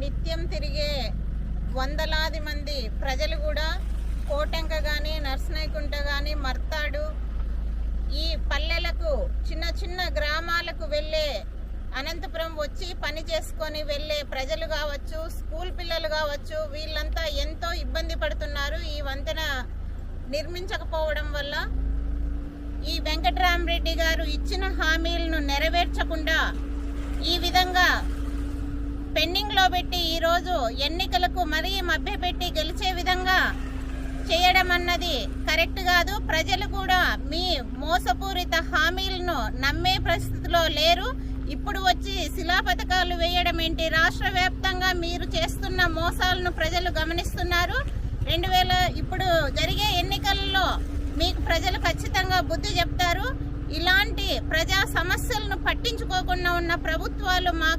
నిత్యం తిరిగే వందలాది మంది ప్రజలు కూడా కోటెంక కానీ, నర్సనాయకుంట కానీ, మర్తాడు ఈ పల్లెలకు, చిన్న చిన్న గ్రామాలకు వెళ్ళే, అనంతపురం వచ్చి పని చేసుకొని వెళ్ళే ప్రజలు కావచ్చు, స్కూల్ పిల్లలు కావచ్చు, వీళ్ళంతా ఎంతో ఇబ్బంది పడుతున్నారు ఈ వంతెన నిర్మించకపోవడం వల్ల. ఈ వెంకట్రామరెడ్డి గారు ఇచ్చిన హామీలను నెరవేర్చకుండా ఈ విధంగా పెండింగ్లో పెట్టి ఈరోజు ఎన్నికలకు మరీ మభ్యపెట్టి గెలిచే విధంగా చేయడం అన్నది కరెక్ట్ కాదు. ప్రజలు కూడా మీ మోసపూరిత హామీలను నమ్మే పరిస్థితిలో లేరు. ఇప్పుడు వచ్చి శిలాపథకాలు వేయడం ఏంటి? రాష్ట్ర వ్యాప్తంగా మీరు చేస్తున్న మోసాలను ప్రజలు గమనిస్తున్నారు. ఇప్పుడు జరిగే ఎన్నికల్లో మీకు ప్రజలు ఖచ్చితంగా బుద్ధి చెప్తారు. ఇలాంటి ప్రజా సమస్యలను పట్టించుకోకుండా ఉన్న ప్రభుత్వాలు మాకు